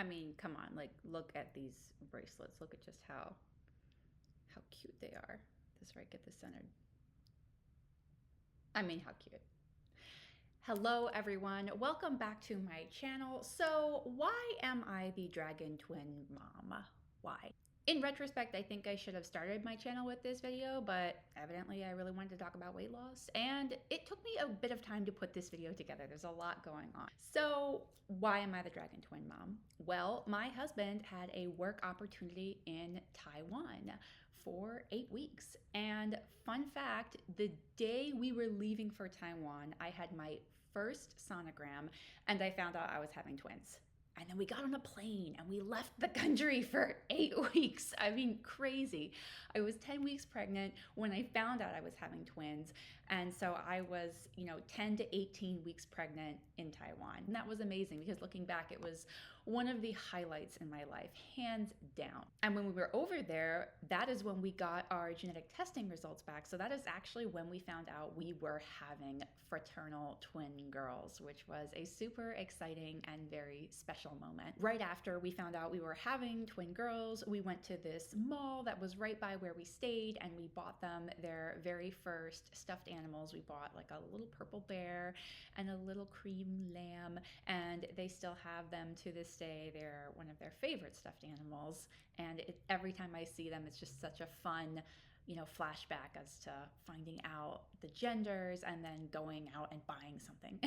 I mean, come on, like look at these bracelets. Look at just how cute they are. This right, get this centered. I mean, how cute. Hello everyone, welcome back to my channel. So why am I the dragon twin mom? Why? In retrospect, I think I should have started my channel with this video, but evidently I really wanted to talk about weight loss, and it took me a bit of time to put this video together. There's a lot going on. So why am I the dragon twin mom? Well, my husband had a work opportunity in Taiwan for 8 weeks. And fun fact, the day we were leaving for Taiwan, I had my first sonogram and I found out I was having twins. And then we got on a plane and we left the country for 8 weeks. I mean, crazy. I was 10 weeks pregnant when I found out I was having twins. And so I was, 10 to 18 weeks pregnant in Taiwan. And that was amazing because looking back, it was one of the highlights in my life, hands down. And when we were over there, that is when we got our genetic testing results back. So that is actually when we found out we were having fraternal twin girls, which was a super exciting and very special moment. Right after we found out we were having twin girls, we went to this mall that was right by where we stayed and we bought them their very first stuffed animals. We bought like a little purple bear and a little cream lamb, and they still have them to this day. They're one of their favorite stuffed animals, and every time I see them, it's just such a fun flashback as to finding out the genders and then going out and buying something.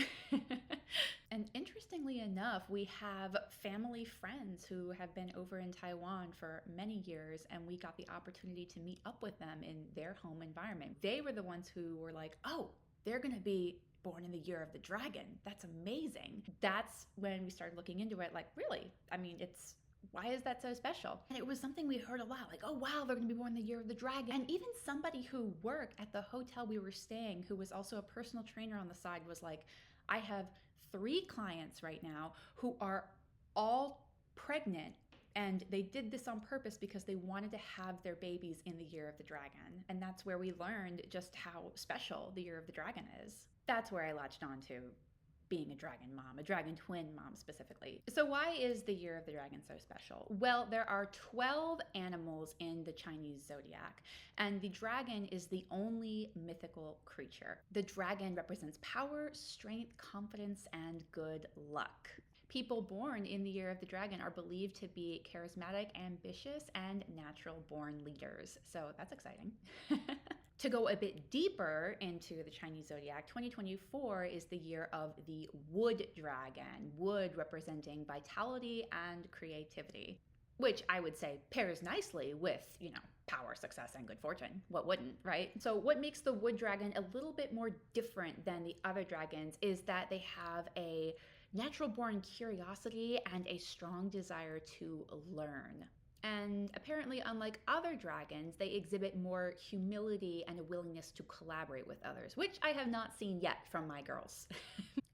And interestingly enough, we have family friends who have been over in Taiwan for many years, and we got the opportunity to meet up with them in their home environment. They were the ones who were like, oh, they're going to be born in the year of the dragon. That's amazing. That's when we started looking into it, like, really? I mean, why is that so special? And it was something we heard a lot, like, oh wow, they're gonna be born in the year of the dragon. And even somebody who worked at the hotel we were staying, who was also a personal trainer on the side, was like, I have 3 clients right now who are all pregnant, and they did this on purpose because they wanted to have their babies in the year of the dragon. And that's where we learned just how special the year of the dragon is. That's where I latched on to being a dragon mom, a dragon twin mom specifically. So why is the year of the dragon so special? Well, there are 12 animals in the Chinese zodiac, and the dragon is the only mythical creature. The dragon represents power, strength, confidence, and good luck. People born in the year of the dragon are believed to be charismatic, ambitious, and natural born leaders. So that's exciting. To go a bit deeper into the Chinese zodiac, 2024 is the year of the wood dragon, wood representing vitality and creativity, which I would say pairs nicely with, power, success, and good fortune. What wouldn't, right? So what makes the wood dragon a little bit more different than the other dragons is that they have a natural born curiosity and a strong desire to learn. And apparently, unlike other dragons, they exhibit more humility and a willingness to collaborate with others, which I have not seen yet from my girls.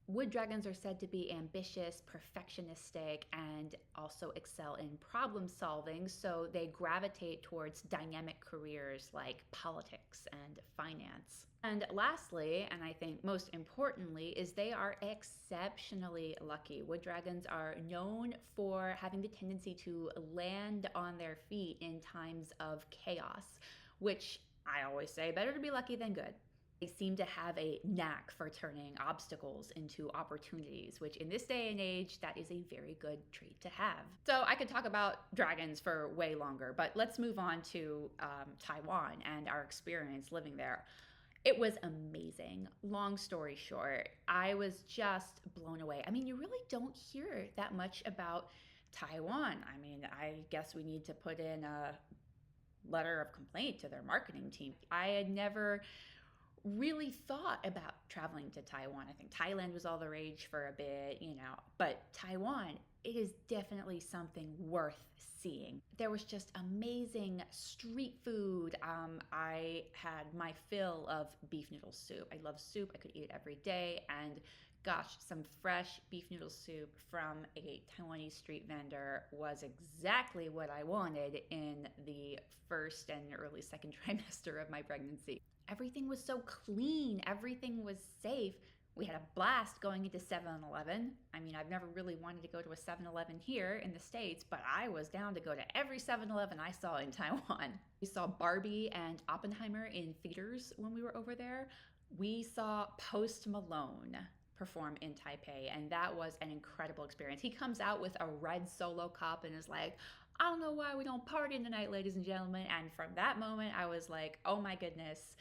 Wood dragons are said to be ambitious, perfectionistic, and also excel in problem solving, so they gravitate towards dynamic careers like politics and finance. And lastly, and I think most importantly, is they are exceptionally lucky. Wood dragons are known for having the tendency to land on their feet in times of chaos, which I always say better to be lucky than good. They seem to have a knack for turning obstacles into opportunities, which in this day and age, that is a very good trait to have. So I could talk about dragons for way longer, but let's move on to Taiwan and our experience living there. It was amazing. Long story short, I was just blown away. I mean, you really don't hear that much about Taiwan. I mean, I guess we need to put in a letter of complaint to their marketing team. I had never really thought about traveling to Taiwan. I think Thailand was all the rage for a bit, but Taiwan, it is definitely something worth seeing. There was just amazing street food. I had my fill of beef noodle soup. I love soup. I could eat it every day. And gosh, some fresh beef noodle soup from a Taiwanese street vendor was exactly what I wanted in the first and early second trimester of my pregnancy. Everything was so clean. Everything was safe. We had a blast going into 7-Eleven. I mean, I've never really wanted to go to a 7-Eleven here in the States, but I was down to go to every 7-Eleven I saw in Taiwan. We saw Barbie and Oppenheimer in theaters when we were over there. We saw Post Malone perform in Taipei, and that was an incredible experience. He comes out with a red solo cup and is like, I don't know why we don't party tonight, ladies and gentlemen. And from that moment, I was like, oh my goodness,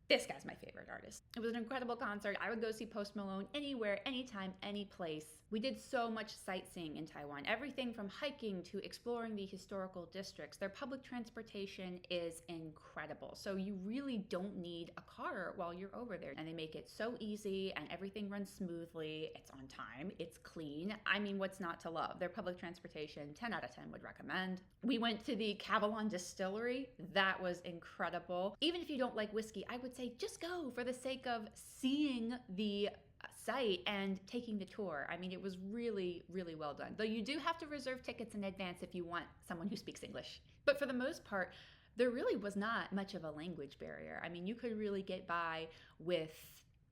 this guy's my favorite artist. It was an incredible concert. I would go see Post Malone anywhere, anytime, any place. We did so much sightseeing in Taiwan, everything from hiking to exploring the historical districts. Their public transportation is incredible. So you really don't need a car while you're over there. And they make it so easy and everything runs smoothly. It's on time, it's clean. I mean, what's not to love? Their public transportation, 10 out of 10 would recommend. We went to the Cavalon Distillery. That was incredible. Even if you don't like whiskey, I would say just go for the sake of seeing the site and taking the tour. I mean, it was really, really well done. Though you do have to reserve tickets in advance if you want someone who speaks English. But for the most part, there really was not much of a language barrier. I mean, you could really get by with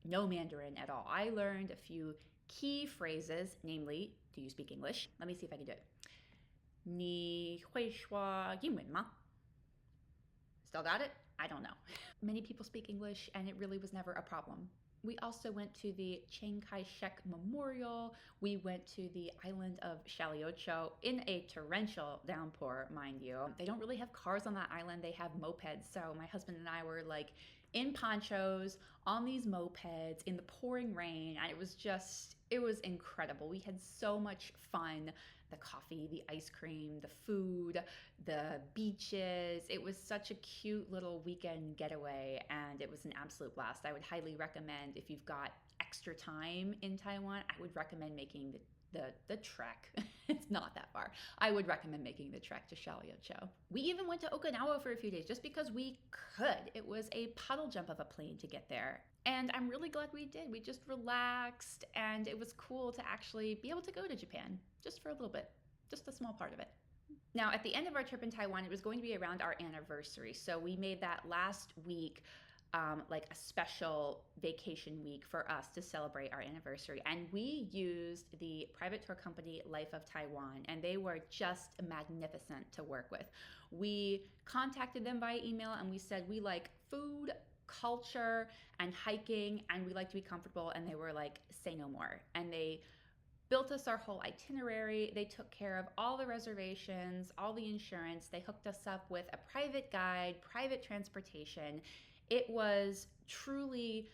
no Mandarin at all. I learned a few key phrases, namely, do you speak English? Let me see if I can do it. 你会说英文吗? Still got it? I don't know. Many people speak English, and it really was never a problem. We also went to the Chiang Kai-shek Memorial. We went to the island of Shaliocho in a torrential downpour, mind you. They don't really have cars on that island. They have mopeds. So my husband and I were like in ponchos on these mopeds in the pouring rain. And it was incredible. We had so much fun. The coffee, the ice cream, the food, the beaches. It was such a cute little weekend getaway, and it was an absolute blast. I would highly recommend, if you've got extra time in Taiwan, I would recommend making the trek. It's not that far. I would recommend making the trek to Shaliocho. We even went to Okinawa for a few days just because we could. It was a puddle jump of a plane to get there. And I'm really glad we did. We just relaxed, and it was cool to actually be able to go to Japan just for a little bit, just a small part of it. Now, at the end of our trip in Taiwan, it was going to be around our anniversary. So we made that last week like a special vacation week for us to celebrate our anniversary. And we used the private tour company Life of Taiwan, and they were just magnificent to work with. We contacted them via email and we said, we like food, culture, and hiking, and we like to be comfortable. And they were like, say no more. And they built us our whole itinerary. They took care of all the reservations, all the insurance. They hooked us up with a private guide, private transportation. It was truly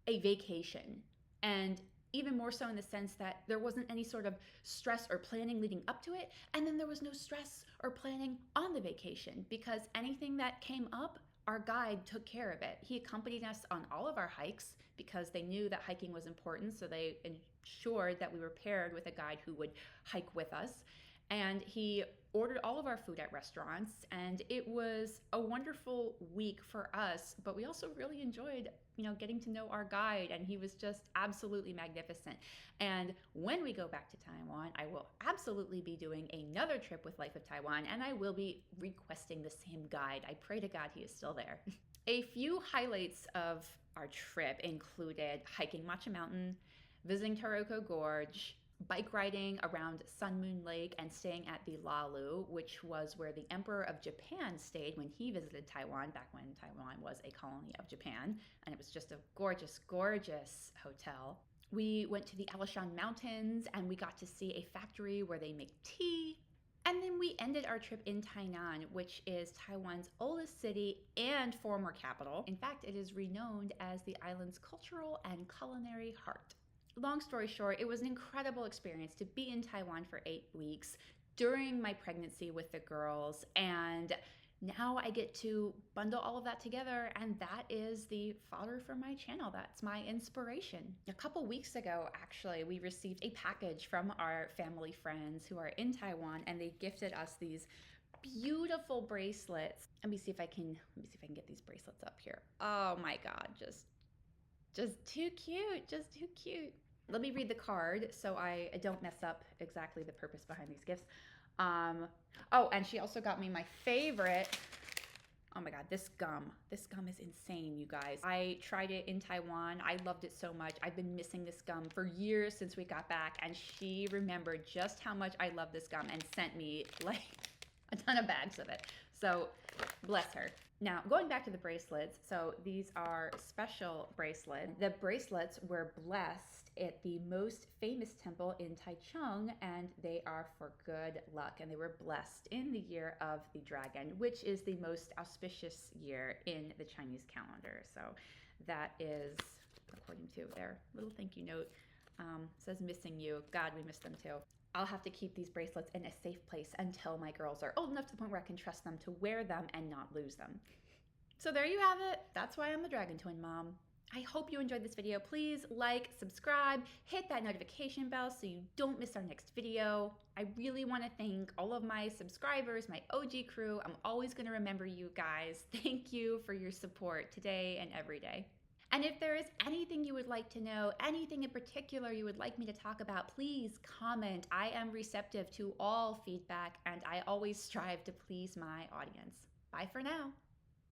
a vacation, and even more so in the sense that there wasn't any sort of stress or planning leading up to it, and then there was no stress or planning on the vacation, because anything that came up, our guide took care of it. He accompanied us on all of our hikes because they knew that hiking was important, so they ensured that we were paired with a guide who would hike with us. And he ordered all of our food at restaurants, and it was a wonderful week for us. But we also really enjoyed, getting to know our guide, and he was just absolutely magnificent. And when we go back to Taiwan, I will absolutely be doing another trip with Life of Taiwan, and I will be requesting the same guide. I pray to God he is still there. A few highlights of our trip included hiking Matcha Mountain, visiting Taroko Gorge, bike riding around Sun Moon Lake, and staying at the Lalu, which was where the Emperor of Japan stayed when he visited Taiwan back when Taiwan was a colony of Japan. And it was just a gorgeous, gorgeous hotel. We went to the Alishan Mountains, and we got to see a factory where they make tea. And then we ended our trip in Tainan, which is Taiwan's oldest city and former capital. In fact, it is renowned as the island's cultural and culinary heart. Long story short, it was an incredible experience to be in Taiwan for 8 weeks during my pregnancy with the girls. And now I get to bundle all of that together, and that is the fodder for my channel. That's my inspiration. A couple weeks ago, actually, we received a package from our family friends who are in Taiwan, and they gifted us these beautiful bracelets. Let me see if I can get these bracelets up here. Oh my God, just too cute, just too cute. Let me read the card so I don't mess up exactly the purpose behind these gifts. Oh, and she also got me my favorite Oh my God, this gum. This gum is insane, you guys. I tried it in Taiwan. I loved it so much. I've been missing this gum for years since we got back, and she remembered just how much I love this gum and sent me like a ton of bags of it. So bless her. Now, going back to the bracelets, so these are special bracelets. The bracelets were blessed at the most famous temple in Taichung, and they are for good luck. And they were blessed in the year of the dragon, which is the most auspicious year in the Chinese calendar. So that is according to their little thank you note. Says missing you. God, we miss them too. I'll have to keep these bracelets in a safe place until my girls are old enough to the point where I can trust them to wear them and not lose them. So there you have it. That's why I'm the Dragon Twin Mom. I hope you enjoyed this video. Please like, subscribe, hit that notification bell so you don't miss our next video. I really want to thank all of my subscribers, my OG crew. I'm always going to remember you guys. Thank you for your support today and every day. And if there is anything you would like to know, anything in particular you would like me to talk about, please comment. I am receptive to all feedback, and I always strive to please my audience. Bye for now.